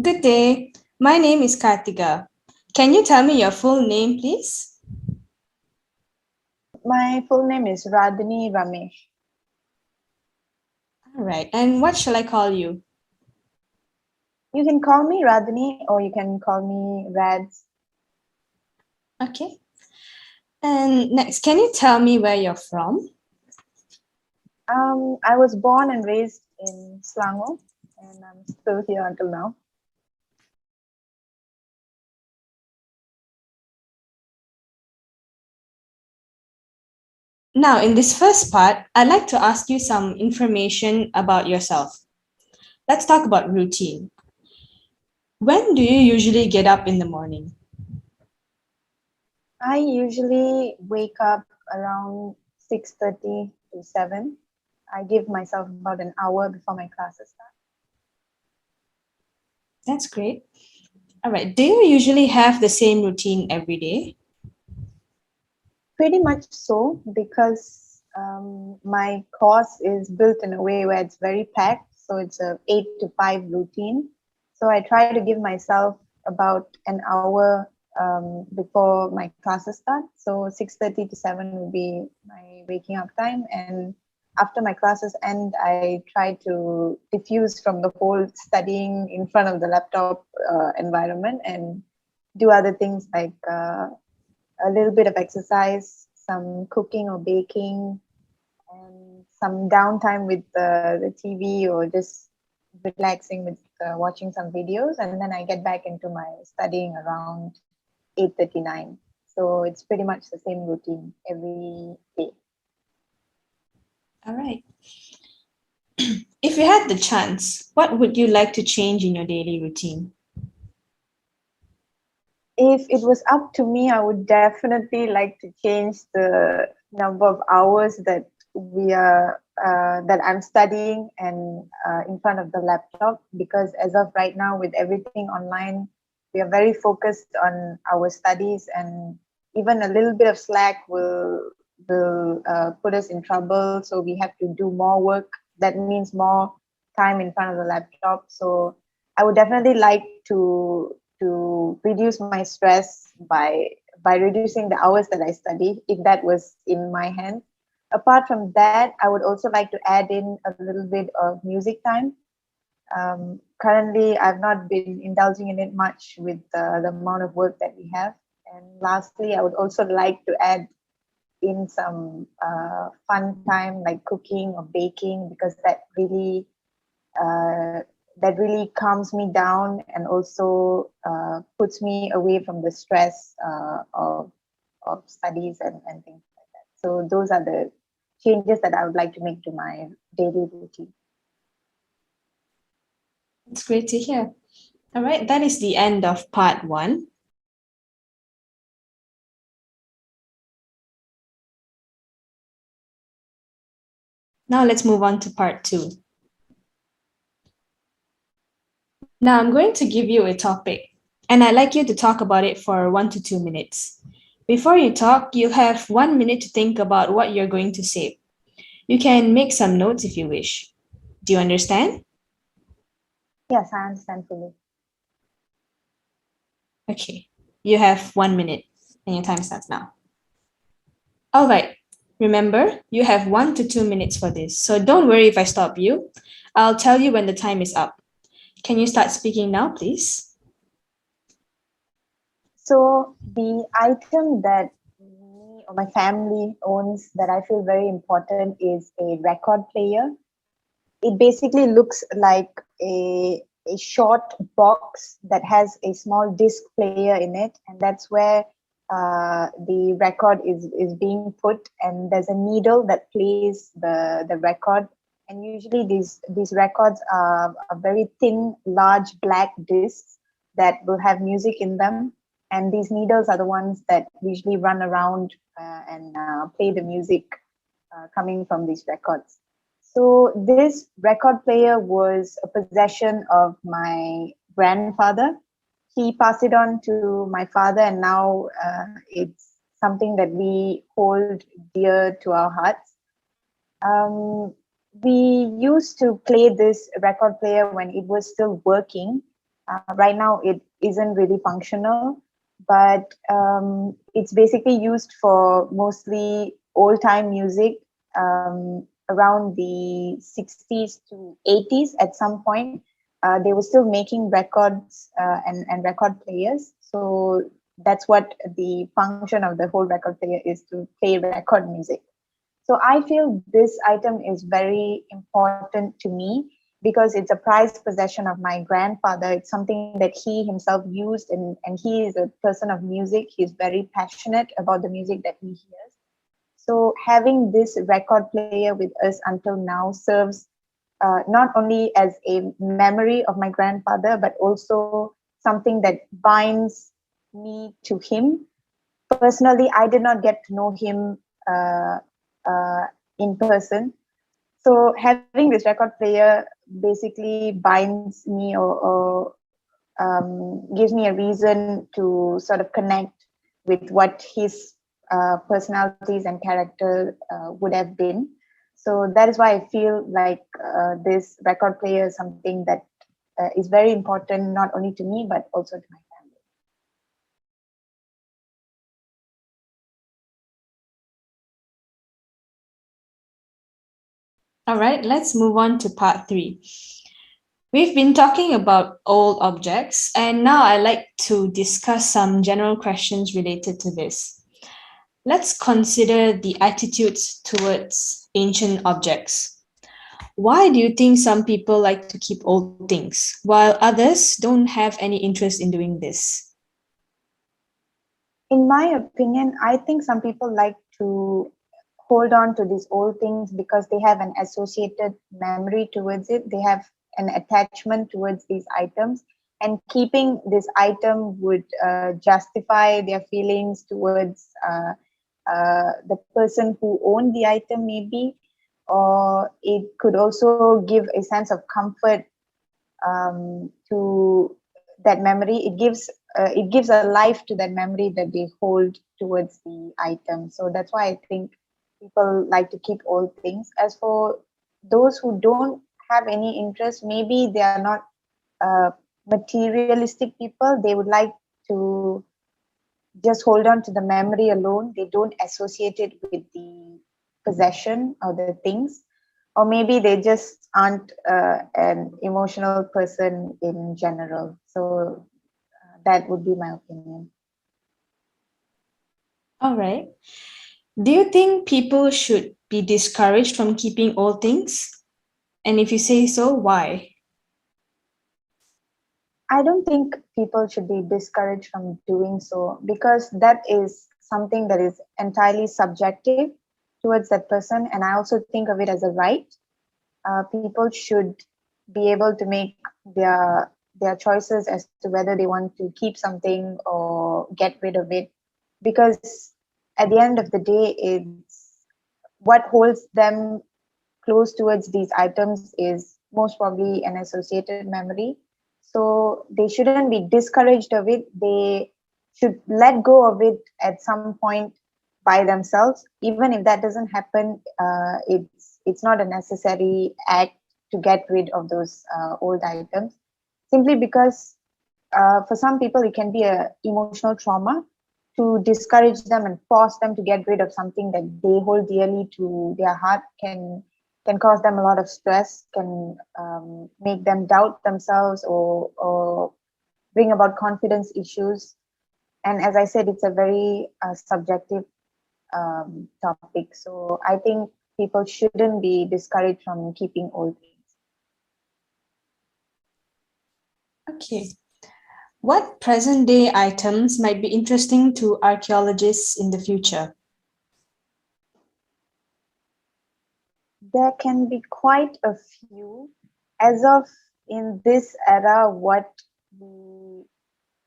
Good day. My name is Kartika. Can you tell me your full name, please? My full name is Radheni Ramesh. All right. And what shall I call you? You can call me Radheni or you can call me Rads. Okay. And next, can you tell me where you're from? I was born and raised in Selangor and I'm still here until now. Now, in this first part, I'd like to ask you some information about yourself. Let's talk about routine. When do you usually get up in the morning? I usually wake up around 6:30 to 7. I give myself about an hour before my classes start. That's great. All right. Do you usually have the same routine every day? Pretty much so because my course is built in a way where it's very packed. So it's a 8 to 5 routine. So I try to give myself about an hour before my classes start. So 6:30 to 7 will be my waking up time. And after my classes end, I try to diffuse from the whole studying in front of the laptop environment and do other things like a little bit of exercise, some cooking or baking, and some downtime with the TV or just relaxing with watching some videos. And then I get back into my studying around 8:39. So it's pretty much the same routine every day. All right. If you had the chance, what would you like to change in your daily routine? If it was up to me, I would definitely like to change the number of hours that I'm studying and in front of the laptop, because as of right now with everything online, we are very focused on our studies, and even a little bit of slack will put us in trouble. So we have to do more work. That means more time in front of the laptop. So I would definitely like to reduce my stress by reducing the hours that I study, if that was in my hands. Apart from that, I would also like to add in a little bit of music time. Currently, I've not been indulging in it much with the amount of work that we have. And lastly, I would also like to add in some fun time like cooking or baking, because uh, that really calms me down and also puts me away from the stress of studies and things like that. So those are the changes that I would like to make to my daily routine. It's great to hear. All right, that is the end of part one. Now let's move on to part two. Now I'm going to give you a topic, and I'd like you to talk about it for 1 to 2 minutes. Before you talk, you have 1 minute to think about what you're going to say. You can make some notes if you wish. Do you understand? Yes, I understand fully. Okay, you have 1 minute, and your time starts now. All right, remember, you have 1 to 2 minutes for this, so don't worry if I stop you. I'll tell you when the time is up. Can you start speaking now, please? So the item that me or my family owns that I feel very important is a record player. It basically looks like a short box that has a small disc player in it, and that's where the record is being put, and there's a needle that plays the record. And usually these records are very thin, large black discs that will have music in them, and these needles are the ones that usually run around and play the music coming from these records. So this record player was a possession of my grandfather. He passed it on to my father, and now it's something that we hold dear to our hearts. We used to play this record player when it was still working, Right now, it isn't really functional, but it's basically used for mostly old time music around the 60s to 80s at some point. They were still making records and record players. So that's what the function of the whole record player is, to play record music. So I feel this item is very important to me because it's a prized possession of my grandfather. It's something that he himself used, and he is a person of music. He's very passionate about the music that he hears. So having this record player with us until now serves not only as a memory of my grandfather, but also something that binds me to him. Personally, I did not get to know him in person. So having this record player basically binds me, or gives me a reason to sort of connect with what his personalities and character would have been. So that is why I feel like this record player is something that is very important, not only to me, but also to my family. All right, let's move on to part three. We've been talking about old objects, and now I'd like to discuss some general questions related to this. Let's consider the attitudes towards ancient objects. Why do you think some people like to keep old things, while others don't have any interest in doing this? In my opinion, I think some people like to hold on to these old things because they have an associated memory towards it. They have an attachment towards these items, and keeping this item would justify their feelings towards the person who owned the item, maybe, or it could also give a sense of comfort to that memory. It gives a life to that memory that they hold towards the item. So that's why I think people like to keep old things. As for those who don't have any interest, maybe they are not uh, materialistic people. They would like to just hold on to the memory alone. They don't associate it with the possession or the things. Or maybe they just aren't an emotional person in general. So that would be my opinion. All right. Do you think people should be discouraged from keeping old things? And if you say so, why? I don't think people should be discouraged from doing so, because that is something that is entirely subjective towards that person. And I also think of it as a right. People should be able to make their choices as to whether they want to keep something or get rid of it, because at the end of the day, it's what holds them close towards these items is most probably an associated memory. So they shouldn't be discouraged of it. They should let go of it at some point by themselves. Even if that doesn't happen, it's not a necessary act to get rid of those old items. Simply because for some people it can be a emotional trauma. To discourage them and force them to get rid of something that they hold dearly to their heart can cause them a lot of stress, can make them doubt themselves, or bring about confidence issues. And as I said, it's a very subjective topic. So I think people shouldn't be discouraged from keeping old things. Okay. What present day items might be interesting to archaeologists in the future? There can be quite a few. As of in this era, what we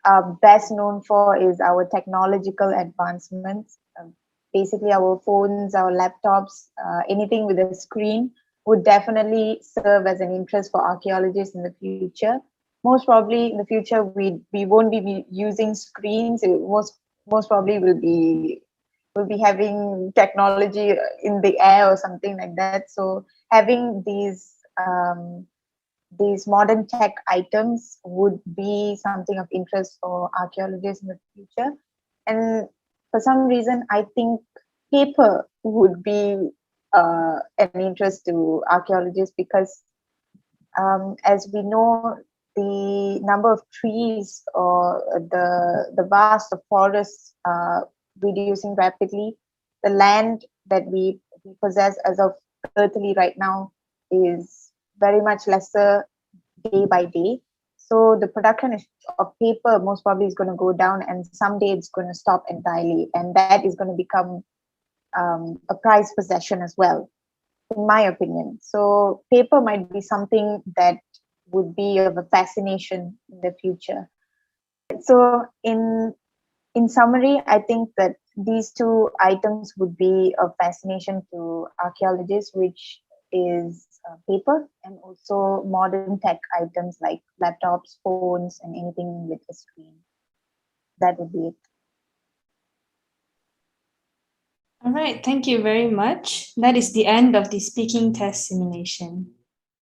are best known for is our technological advancements. Basically, our phones, our laptops, anything with a screen would definitely serve as an interest for archaeologists in the future. Most probably in the future, we won't be using screens. Most probably will be having technology in the air or something like that. So having these these modern tech items would be something of interest for archaeologists in the future. And for some reason, I think paper would be an interest to archaeologists because, as we know, the number of trees or the vast of forests reducing rapidly. The land that we possess as of earthly right now is very much lesser day by day. So the production of paper most probably is going to go down, and someday it's going to stop entirely, and that is going to become a prized possession as well, in my opinion. So paper might be something that would be of a fascination in the future. So in summary, I think that these two items would be of fascination to archaeologists, which is paper and also modern tech items like laptops, phones, and anything with a screen. That would be it. All right, thank you very much. That is the end of the speaking test simulation.